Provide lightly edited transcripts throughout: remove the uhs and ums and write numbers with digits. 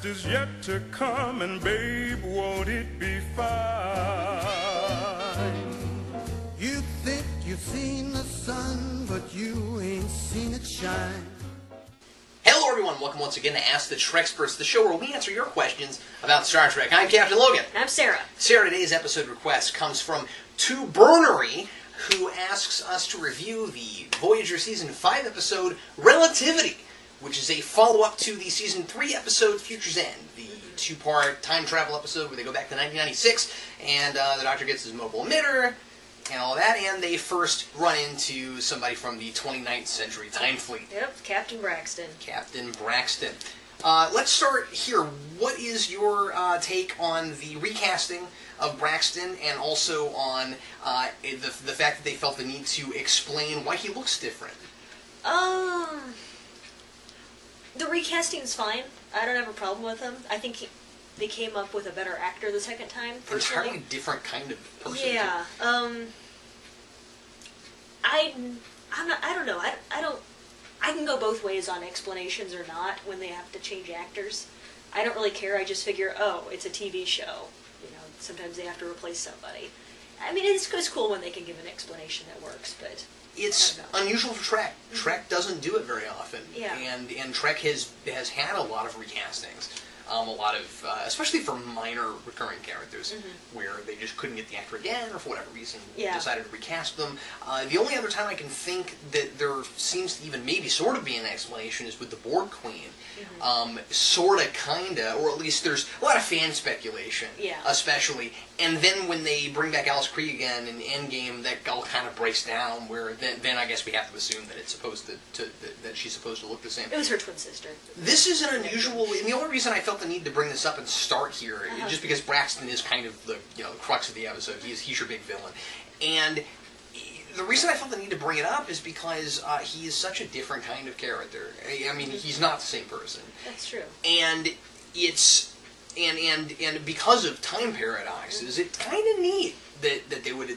best is yet to come, and babe, won't it be fine? You think you've seen the sun, but you ain't seen it shine. Hello everyone, welcome once again to Ask the Treksperts, the show where we answer your questions about Star Trek. I'm Captain Logan. And I'm Sarah. Sarah, today's episode request comes from Two Burnery, who asks us to review the Voyager Season 5 episode, Relativity, which is a follow-up to the Season 3 episode, Future's End, the two-part time travel episode where they go back to 1996, and the Doctor gets his mobile emitter, and all that, and they first run into somebody from the 29th century time fleet. Yep, Captain Braxton. Captain Braxton. Let's start here. What is your take on the recasting of Braxton, and also on the fact that they felt the need to explain why he looks different? The recasting is fine. I don't have a problem with him. I think they came up with a better actor the second time, personally. Entirely different kind of person. Yeah. I don't know. I can go both ways on explanations or not when they have to change actors. I don't really care. I just figure, oh, it's a TV show. You know, sometimes they have to replace somebody. I mean, it's cool when they can give an explanation that works, but it's unusual for Trek. Mm-hmm. Trek doesn't do it very often. Yeah. And Trek has had a lot of recastings. A lot of, especially for minor recurring characters, where they just couldn't get the actor again, or for whatever reason, decided to recast them. The only other time I can think that there seems to even maybe sort of be an explanation is with the Borg Queen. Sorta, kinda, or at least there's a lot of fan speculation, especially. And then when they bring back Alice Kree again in Endgame, that all kind of breaks down, where then I guess we have to assume that it's supposed that she's supposed to look the same. it was her twin sister. This is an unusual, and the only reason I felt the need to bring this up and start here, just because Braxton is kind of the crux of the episode. He's your big villain, and the reason I felt the need to bring it up is because he is such a different kind of character. I mean, he's not the same person. That's true. And it's and because of time paradoxes, it's kind of neat that they would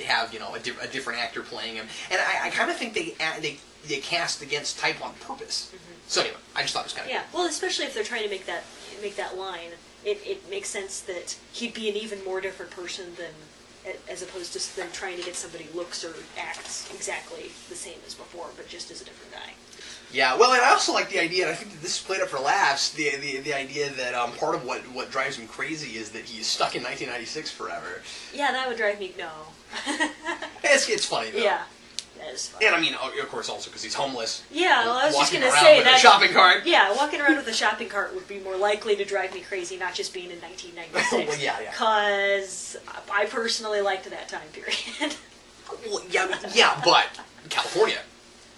have a different actor playing him. And I kind of think they cast against type on purpose. So anyway, I just thought it was kind of cool. Well, especially if they're trying to make that line, it makes sense that he'd be an even more different person as opposed to them trying to get somebody who looks or acts exactly the same as before, but just as a different guy. Yeah, well, and I also like the idea, and I think that this is played up for laughs, the idea that part of what drives him crazy is that he's stuck in 1996 forever. Yeah, that would drive me, no. It's funny, though. Yeah, that is funny. And I mean, of course, also because he's homeless. Yeah, well, I was just going to walking say around that... with a shopping cart. Yeah, walking around with a shopping cart would be more likely to drive me crazy, not just being in 1996. Well, yeah. Because I personally liked that time period. Well, yeah, but California.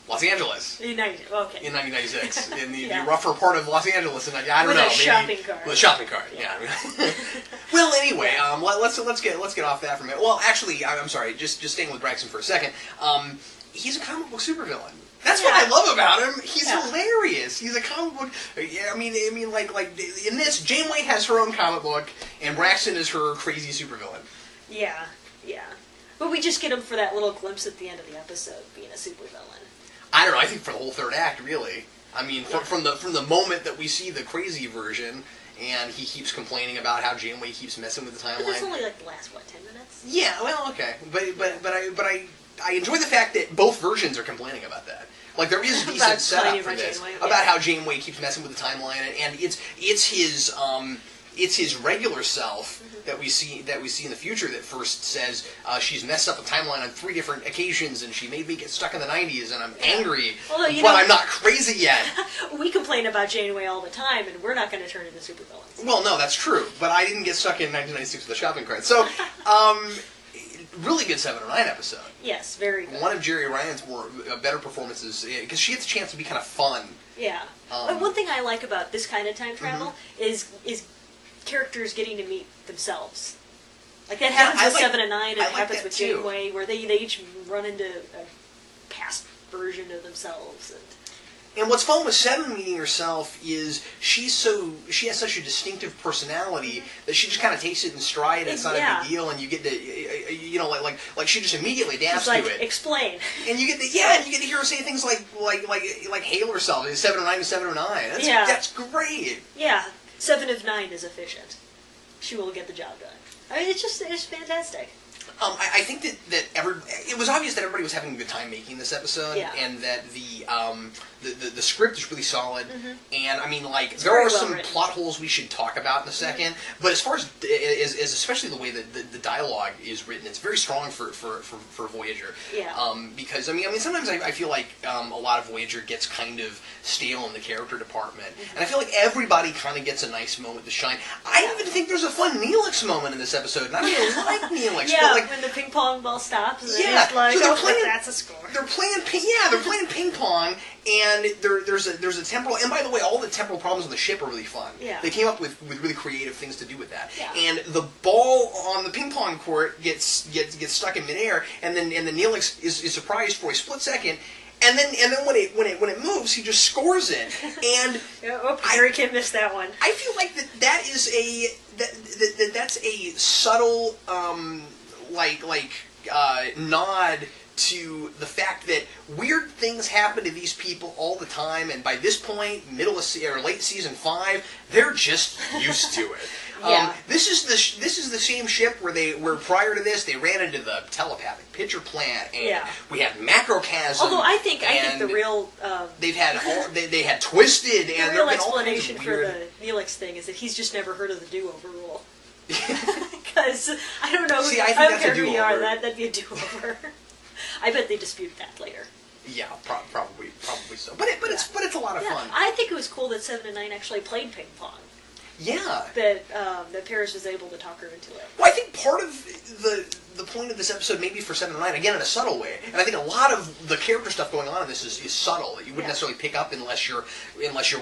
Los Angeles. In 1996. In the rougher part of Los Angeles. And I don't know. With a shopping cart. With a shopping cart, yeah. Well, anyway, let's get off that for a minute. Well, actually, I'm sorry, just staying with Braxton for a second. He's a comic book supervillain. That's what I love about him. He's hilarious. He's a comic book. I mean, like in this, Janeway has her own comic book, and Braxton is her crazy supervillain. Yeah. But we just get him for that little glimpse at the end of the episode, being a supervillain. I don't know. I think for the whole third act, really. I mean, from the moment that we see the crazy version, and he keeps complaining about how Janeway keeps messing with the timeline. But that's only like the last 10 minutes. Yeah. Well, okay. But I enjoy the fact that both versions are complaining about that. Like there is decent setup for this about how Janeway keeps messing with the timeline, and it's his regular self that we see in the future that first says she's messed up the timeline on 3 different occasions, and she made me get stuck in the 90s, and I'm angry, but I'm not crazy yet. We complain about Janeway all the time, and we're not going to turn into supervillains. Well, no, that's true, but I didn't get stuck in 1996 with a shopping cart. So, really good 7 or 9 episode. Yes, very good. One of Jerry Ryan's better performances, because she gets a chance to be kind of fun. Yeah. One thing I like about this kind of time travel is characters getting to meet themselves. Like that happens with 7 and 9, and it happens with Janeway, where they each run into a past version of themselves. And And what's fun with Seven meeting herself is she has such a distinctive personality that she just kind of takes it in stride. It's not a big deal, and you get to like she just immediately adapts to it. Explain. And you get to hear her say things like hail herself. 709 to 709. That's great. Yeah, 7 of 9 is efficient. She will get the job done. I mean, it's fantastic. I think that it was obvious that everybody was having a good time making this episode, and that the script is really solid. And I mean, like, there are some plot holes we should talk about in a second. But as far as especially the way that the dialogue is written, it's very strong for Voyager. Yeah. Because I mean, sometimes I feel like a lot of Voyager gets kind of stale in the character department, and I feel like everybody kind of gets a nice moment to shine. I even think there's a fun Neelix moment in this episode, and I really like Neelix. Yeah, but like, when the ping pong ball stops, and then it's like, so that's a score. They're playing ping pong, and there's a temporal. And by the way, all the temporal problems on the ship are really fun. Yeah. They came up with really creative things to do with that. Yeah. And the ball on the ping pong court gets stuck in midair, and then Neelix is surprised for a split second. And then when it moves, he just scores it. And Harry can miss that one. I feel like that's a subtle nod to the fact that weird things happen to these people all the time, and by this point, late season 5, they're just used to it. Yeah. This is the same ship where prior to this they ran into the telepathic pitcher plant, and we had macrocasm. Although I think the real they had Twisted, and the real explanation for the Neelix thing is that he's just never heard of the do-over rule. Because I don't know. See, I think that's a do-over. That'd be a do-over. I bet they dispute that later. Yeah, probably so. But it's a lot of fun. I think it was cool that 7 and 9 actually played ping pong. Yeah. That Paris was able to talk her into it. Well, I think part of the point of this episode, maybe for 7 and 9, again in a subtle way, and I think a lot of the character stuff going on in this is subtle, that you wouldn't necessarily pick up unless you're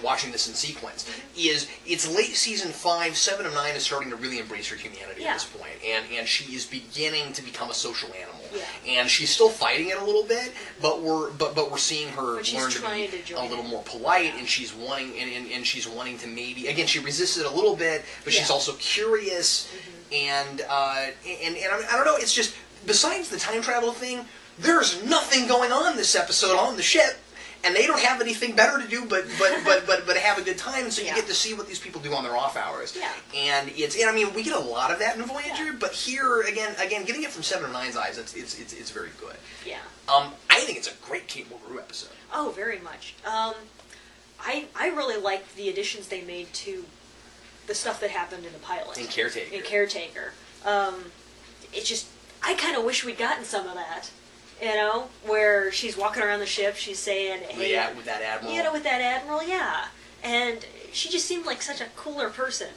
watching this in sequence, is it's late season 5, 7 of 9 is starting to really embrace her humanity at this point, and she is beginning to become a social animal. Yeah. And she's still fighting it a little bit, but we're seeing her learn to be a little more polite, and she's wanting and she's wanting to maybe, again, she resists it a little bit, but she's also curious. And I don't know, it's just, besides the time travel thing, there's nothing going on this episode on the ship, and they don't have anything better to do but have a good time, and so you get to see what these people do on their off hours. Yeah. And I mean, we get a lot of that in Voyager, but here, again, getting it from 7 and 9's eyes, it's very good. Yeah. I think it's a great Kate Mulgrew episode. Oh, very much. I really liked the additions they made to the stuff that happened in the pilot. In Caretaker. It's just, I kind of wish we'd gotten some of that. You know, where she's walking around the ship, she's saying, hey... Yeah, with that Admiral. You know, with that Admiral, yeah. And she just seemed like such a cooler person,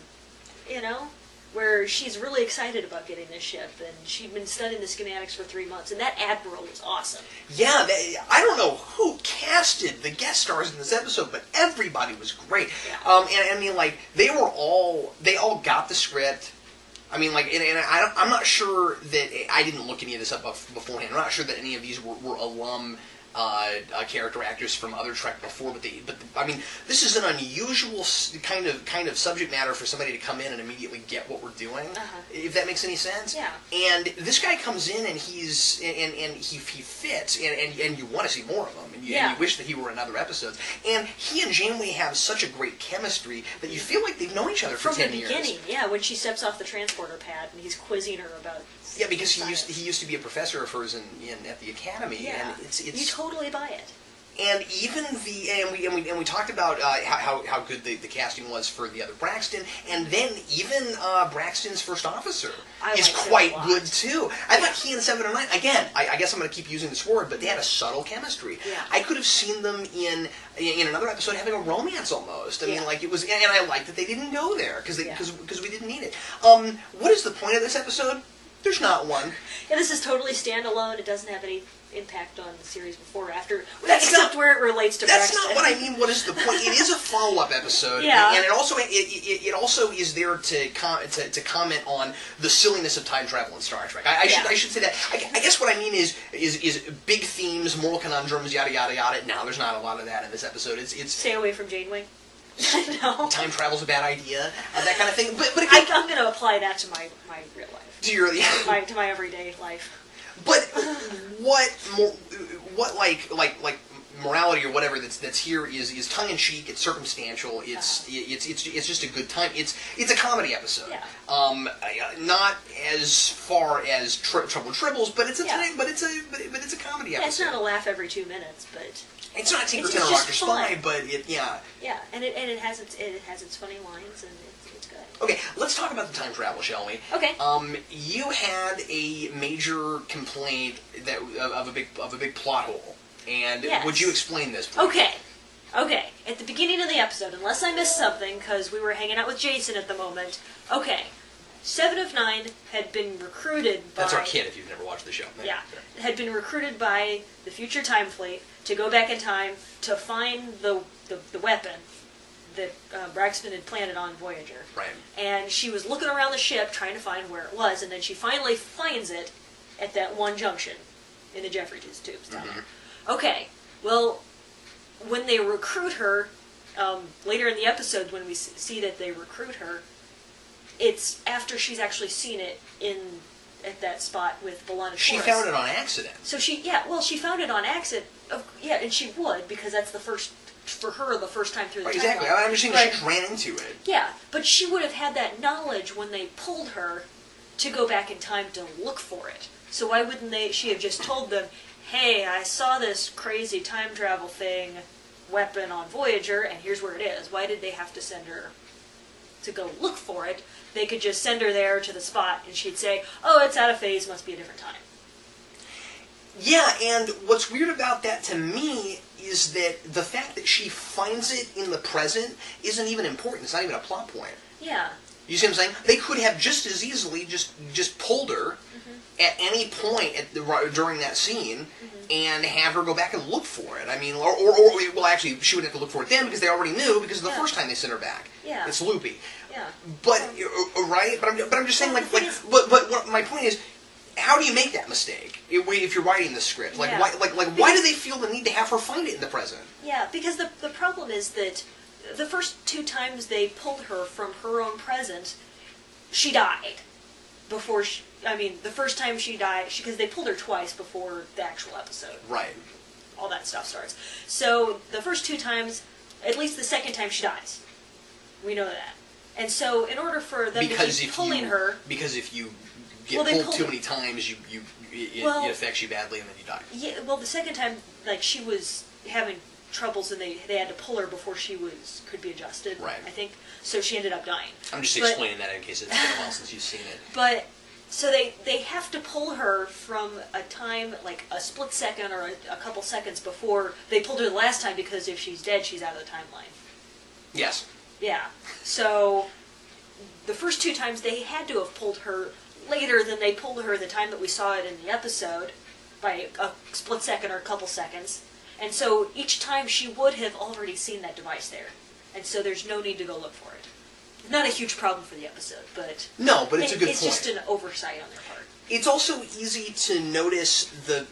you know? Where she's really excited about getting this ship, and she'd been studying the schematics for 3 months, and that Admiral was awesome. Yeah, I don't know who casted the guest stars in this episode, but everybody was great. Yeah. And I mean, like, they all got the script. I mean, like, and I'm not sure that, I didn't look any of this up beforehand. I'm not sure that any of these were alum character actors from other Trek before, but I mean, this is an unusual kind of subject matter for somebody to come in and immediately get what we're doing, if that makes any sense. Yeah. And this guy comes in and he fits, and you want to see more of him, and you wish that he were in other episodes. And he and Janeway have such a great chemistry that you feel like they've known each other for 10 years. From the beginning, yeah, when she steps off the transporter pad and he's quizzing her about. Yeah, because he used to be a professor of hers at the academy, and it's you totally buy it. And even we talked about how good the casting was for the other Braxton, and then even Braxton's first officer is quite good too. I thought he and 7 and 9, again, I guess I'm going to keep using this word, but they had a subtle chemistry. Yeah. I could have seen them in another episode having a romance almost. I mean, like, it was, and I like that they didn't go there because we didn't need it. What is the point of this episode? There's not one. Yeah, this is totally standalone. It doesn't have any impact on the series before or after, That's except not- where it relates to That's Braxton. not what I mean. What is the point? It is a follow-up episode, Yeah. and it also is there to comment on the silliness of time travel in Star Trek. I should say that. I guess what I mean is big themes, moral conundrums, yada yada yada. Now there's not a lot of that in this episode. It's Stay away from Janeway. No. time travel's a bad idea, that kind of thing. But again, I'm going to apply that to my real life. to your To my everyday life. But what like morality or whatever that's here is tongue in cheek. It's circumstantial. It's just a good time. It's a comedy episode. Yeah. Not as far as Trouble with Tribbles, but it's a Yeah. but it's a comedy Yeah, episode. it's not a laugh every 2 minutes, but It's not Tinker it's Tailor just Dr. Spy, fun. but yeah, and it has its funny lines, and it's good. Okay, let's talk about the time travel, shall we? Okay. You had a major complaint of a big plot hole, and Yes. would you explain this, please? Okay. At the beginning of the episode, unless I missed something, because we were hanging out with Jason at the moment. Okay, 7 of 9 had been recruited by... That's our kid, if you've never watched the show. Yeah, had been recruited by the future Time Fleet to go back in time to find the weapon that Braxton had planted on Voyager. Right. And she was looking around the ship trying to find where it was, and then she finally finds it at that one junction in the Jeffrey tubes down there. Okay, well, when they recruit her, later in the episode when we see that they recruit her, it's after she's actually seen it at that spot with B'Elanna She Torres. found it on accident. So she found it on accident. And she would, because that's the first time through the Right, timeline. exactly. I'm just saying But- she just ran into it. Yeah, but she would have had that knowledge when they pulled her to go back in time to look for it. So why wouldn't she have just told them, hey, I saw this crazy time travel weapon on Voyager, and here's where it is. Why did they have to send her to go look for it? They could just send her there to the spot, and she'd say, oh, it's out of phase, must be a different time. Yeah, and what's weird about that to me is that the fact that she finds it in the present isn't even important. It's not even a plot point. Yeah. You see what I'm saying? They could have just as easily just pulled her at any point during that scene and have her go back and look for it. I mean, or well, actually, she wouldn't have to look for it then because they already knew because of the first time they sent her back. Yeah. It's loopy. Yeah. But right? But I'm just saying Well, but what my point is, how do you make that mistake if you're writing the script? Like Yeah. why do they feel the need to have her find it in the present? Yeah, because the problem is that the first 2 times they pulled her from her own present, she died. The first time she died, because they pulled her twice before the actual episode. Right. All that stuff starts. So the first 2 times, at least the second time she dies. We know that. And so in order for them to keep pulling her... Because if you get Well, they pulled pulled too her. many times, it affects you badly and then you die. Yeah, well, the second time, she was having troubles and they had to pull her before she could be adjusted, Right. I think. So she ended up dying. I'm just But- explaining that in case it's been a while since you've seen it. But, so they have to pull her from a time, like a split second or a couple seconds before they pulled her the last time, because if she's dead, she's out of the timeline. Yes. Yeah. So, the first 2 times they had to have pulled her later than they pulled her the time that we saw it in the episode, by a split second or a couple seconds. And so each time she would have already seen that device there. And so there's no need to go look for it. Not a huge problem for the episode, but... No, but it's a good It's point. just an oversight on their part. It's also easy to notice the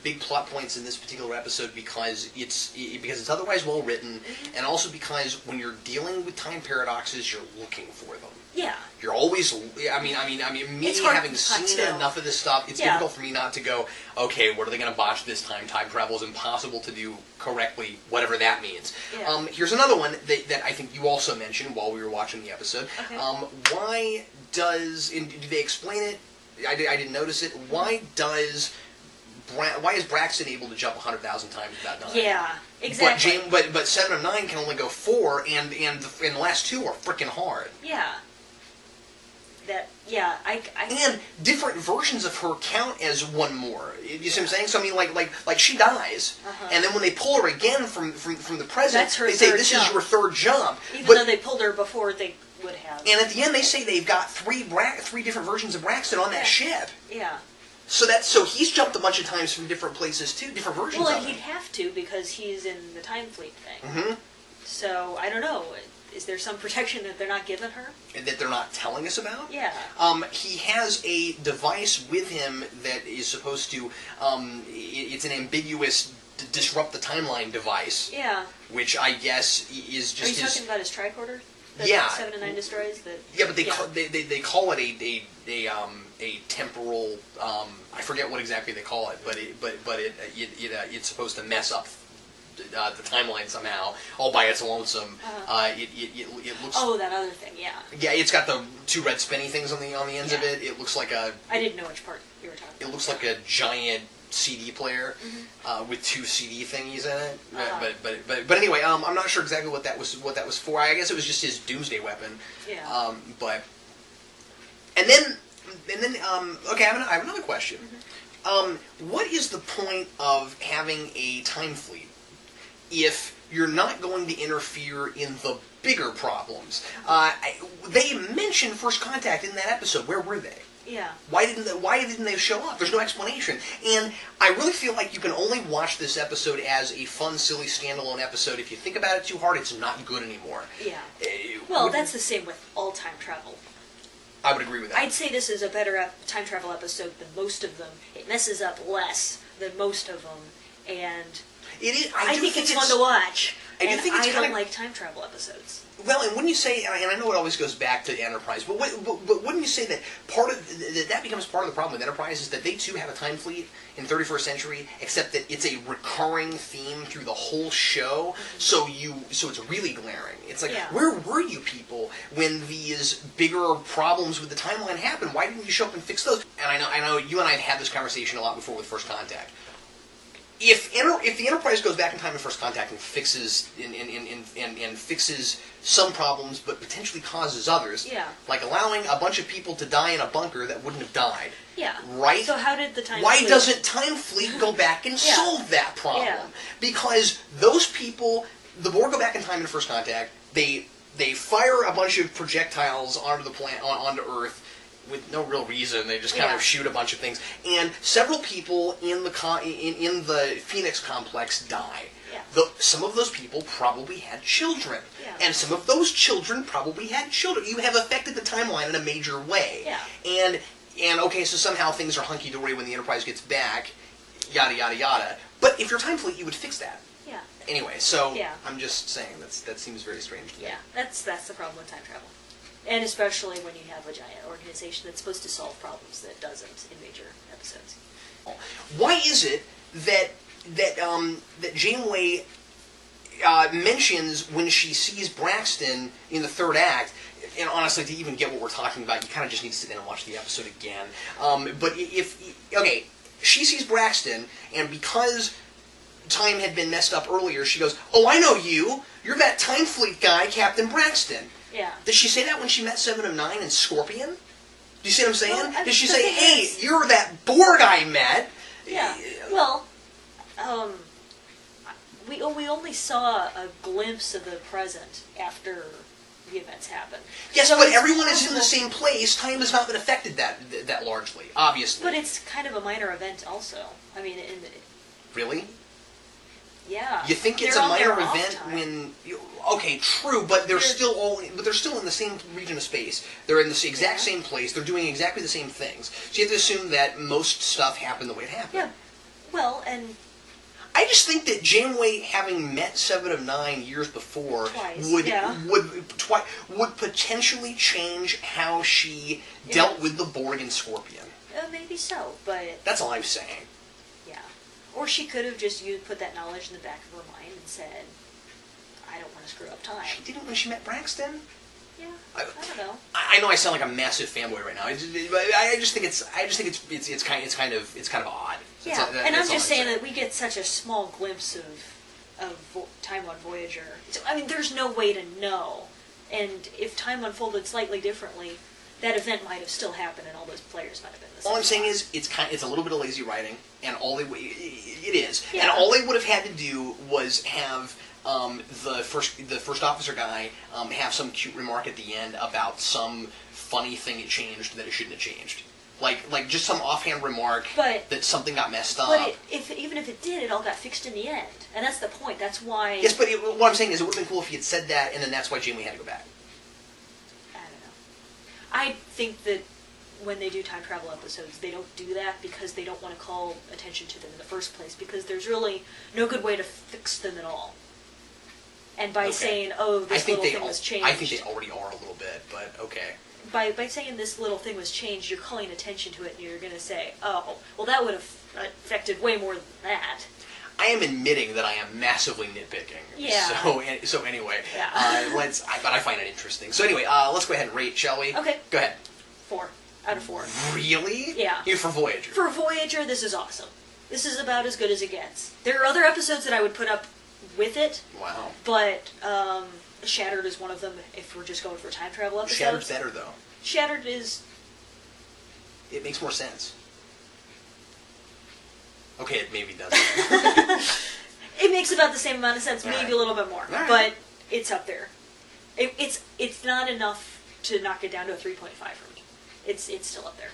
big plot points in this particular episode because it's otherwise well written, and also because when you're dealing with time paradoxes, you're looking for them. Yeah. You're always. I mean, me It's hard having not seen to. enough of this stuff, it's Yeah. difficult for me not to go, okay, what are they going to botch this time? Time travel is impossible to do correctly, whatever that means. Yeah. Here's another one that I think you also mentioned while we were watching the episode. Okay. Why do they explain it? I didn't notice it. Why is Braxton able to jump 100,000 times without dying? Yeah, exactly. But 7 of 9 can only go 4, and the last 2 are freaking hard. Yeah. I And different versions of her count as one more. You see what I'm saying? So I mean, like she dies, and then when they pull her again from the present, That's her they say third this jump. is your 3rd jump. Even But though they pulled her before they would have. and at the end they say they've got three different versions of Braxton on that ship. Yeah. So he's jumped a bunch of times from different places too, different versions Well, of and it. he'd have to because he's in the time fleet thing. Mm-hmm. So I don't know. Is there some protection that they're not giving her? That they're not telling us about? Yeah. He has a device with him that is supposed to. It's an ambiguous disrupt the timeline device. Yeah. Which I guess is just. Are you talking about his tricorder? That Yeah. 7 and 9 destroys. That. Yeah, but they call it a temporal. I forget what exactly they call it, but it's supposed to mess up the timeline somehow, all by its lonesome. It looks. Oh, that other thing, yeah. Yeah, it's got the two red spinny things on the ends of it. It looks like a. I didn't know which part you were talking about. It looks like a giant CD player with two CD thingies in it. But anyway, I'm not sure exactly what that was for. I guess it was just his doomsday weapon. Yeah. And then okay, I have another question. What is the point of having a time fleet if you're not going to interfere in the bigger problems? They mentioned First Contact in that episode. Where were they? Yeah. Why didn't they show up? There's no explanation. And I really feel like you can only watch this episode as a fun, silly, standalone episode. If you think about it too hard, it's not good anymore. Yeah. Well, that's the same with all time travel. I would agree with that. I'd say this is a better time travel episode than most of them. It messes up less than most of them, and it is. I think it's fun to watch. I don't like time travel episodes. Well, and wouldn't you say, and I know it always goes back to Enterprise, but wouldn't you say that that becomes part of the problem with Enterprise is that they too have a time fleet in 31st Century, except that it's a recurring theme through the whole show, so it's really glaring. It's like, where were you people when these bigger problems with the timeline happened? Why didn't you show up and fix those? And I know you and I have had this conversation a lot before with First Contact. If the Enterprise goes back in time in First Contact and fixes and fixes some problems, but potentially causes others, like allowing a bunch of people to die in a bunker that wouldn't have died, right? So how did the time? Why doesn't Time Fleet go back and solve that problem? Yeah. Because those people, the Borg go back in time in First Contact. They fire a bunch of projectiles onto the planet, onto Earth. With no real reason, they just kind of shoot a bunch of things, and several people in the Phoenix complex die. Yeah. Some of those people probably had children, and some of those children probably had children. You have affected the timeline in a major way. Yeah. And okay, so somehow things are hunky dory when the Enterprise gets back, yada yada yada. But if you're Time Fleet, you would fix that. Yeah. Anyway, so I'm just saying that seems very strange to me. Yeah, that's the problem with time travel. And especially when you have a giant organization that's supposed to solve problems that doesn't in major episodes. Why is it that Janeway mentions when she sees Braxton in the third act? And honestly, to even get what we're talking about, you kind of just need to sit down and watch the episode again. But she sees Braxton, and because time had been messed up earlier, she goes, "Oh, I know you. You're that Time Fleet guy, Captain Braxton." Yeah. Did she say that when she met 7 of 9 and Scorpion? Do you see what I'm saying? Well, did she say, "Hey, you're that Borg I met"? Yeah. Well, we only saw a glimpse of the present after the events happened. Yes, so but everyone is in the same place. Time has not been affected that largely, obviously. But it's kind of a minor event, also. I mean, really? Yeah. You think it's a minor event when? Okay, true, but they're still in the same region of space. They're in the exact same place. They're doing exactly the same things. So you have to assume that most stuff happened the way it happened. Yeah. Well, and I just think that Janeway, having met 7 of 9 years before, would potentially change how she dealt with the Borg and Scorpion. Maybe so, but that's all I'm saying. Or she could have just put that knowledge in the back of her mind and said, "I don't want to screw up time." She didn't when she met Braxton. Yeah, I don't know. I know I sound like a massive fanboy right now. I just think it's kind of odd. Yeah, and I'm just saying that we get such a small glimpse of time on Voyager. So, I mean, there's no way to know, and if time unfolded slightly differently, that event might have still happened, and all those players might have been the same. All I'm saying is it's a little bit of lazy writing, and it is. Yeah. And all they would have had to do was have the first officer guy have some cute remark at the end about some funny thing it changed that it shouldn't have changed. Like just some offhand remark that something got messed up. But even if it did, it all got fixed in the end. And that's the point. That's why... Yes, but what I'm saying is it would have been cool if he had said that, and then that's why Janeway had to go back. I don't know. I think that when they do time travel episodes, they don't do that because they don't want to call attention to them in the first place, because there's really no good way to fix them at all. And by saying, oh, this little thing was changed... I think they already are a little bit, but okay. By saying this little thing was changed, you're calling attention to it, and you're going to say, oh, well, that would have affected way more than that. I am admitting that I am massively nitpicking. Yeah. So anyway, yeah. But I find it interesting. So anyway, let's go ahead and rate, shall we? Okay. Go ahead. 4 out of 4. Really? Yeah. Even for Voyager? For Voyager, this is awesome. This is about as good as it gets. There are other episodes that I would put up with it. Wow. But Shattered is one of them if we're just going for time travel episodes. Shattered's better, though. Shattered is... It makes more sense. Okay, it maybe doesn't. It makes about the same amount of sense, maybe a little bit more. Right. But it's up there. It's not enough to knock it down to a 3.5 for me. It's still up there.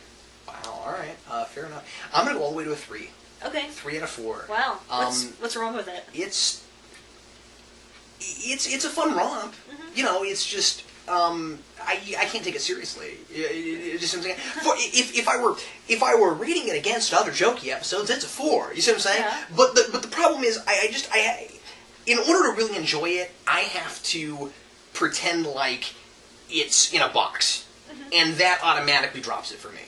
Wow, alright. Fair enough. I'm going to go all the way to a 3. Okay. 3 out of 4. Wow. What's wrong with it? It's a fun romp. Mm-hmm. You know, it's just... I can't take it seriously. Just if I were rating it against other jokey episodes, it's a 4. You see what I'm saying? Yeah. But the problem is, in order to really enjoy it, I have to pretend like it's in a box, and that automatically drops it for me.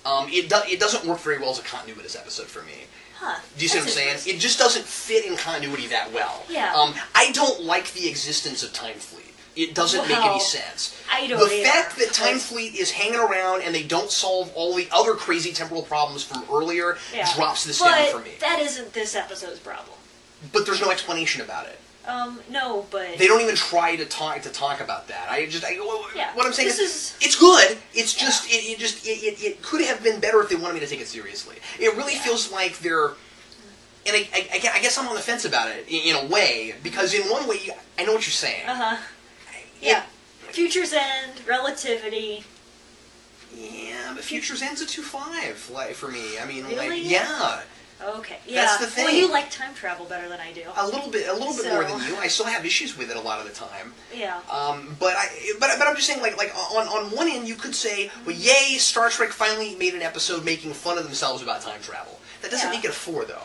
It doesn't work very well as a continuous episode for me. Huh. Do you see what I'm saying? It just doesn't fit in continuity that well. Yeah. I don't like the existence of Time Fleet. It doesn't make any sense. I don't The fact that Time Fleet is hanging around and they don't solve all the other crazy temporal problems from earlier drops this down for me. That isn't this episode's problem. But there's no explanation about it. No, but... They don't even try to talk about that. What I'm saying is... It's good. It's just, it could have been better if they wanted me to take it seriously. It really feels like they're... And I guess I'm on the fence about it, in a way, because in one way, I know what you're saying. Yeah. Future's End, Relativity. Yeah, but Future's End's a 2.5, like, for me. I mean, really? Yeah. Okay. Yeah. That's the thing. Well, you like time travel better than I do. A little bit more than you. I still have issues with it a lot of the time. Yeah. But I'm just saying, like on one end, you could say, well, yay, Star Trek finally made an episode making fun of themselves about time travel. That doesn't make it a 4, though.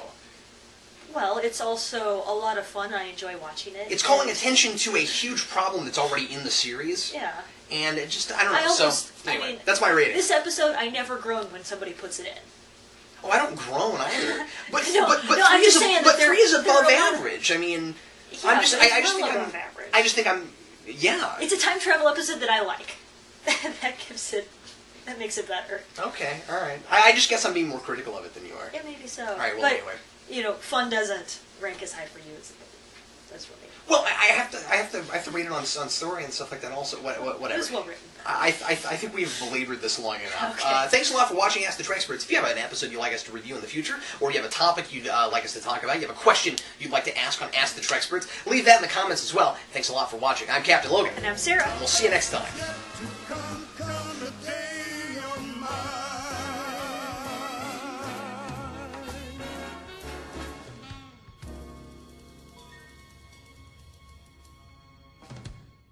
Well, it's also a lot of fun. I enjoy watching it. It's calling attention to a huge problem that's already in the series. Yeah. And it just, I don't know. Anyway, that's my rating. This episode, I never groan when somebody puts it in. Oh, I don't groan either. But I'm just saying that 3 is above average. I mean, yeah, I just think I'm, yeah. It's a time travel episode that I like. That makes it better. Okay, all right. I just guess I'm being more critical of it than you are. Yeah, maybe so. All right, well, anyway. You know, fun doesn't rank as high for you as that's really. Well, I have to rate it on story and stuff like that. Also, whatever. It was well written. I think we've belabored this long enough. Okay. Thanks a lot for watching Ask the Treksperts. If you have an episode you'd like us to review in the future, or you have a topic you'd like us to talk about, you have a question you'd like to ask on Ask the Treksperts, leave that in the comments as well. Thanks a lot for watching. I'm Captain Logan. And I'm Sarah. And we'll see you next time. Got to come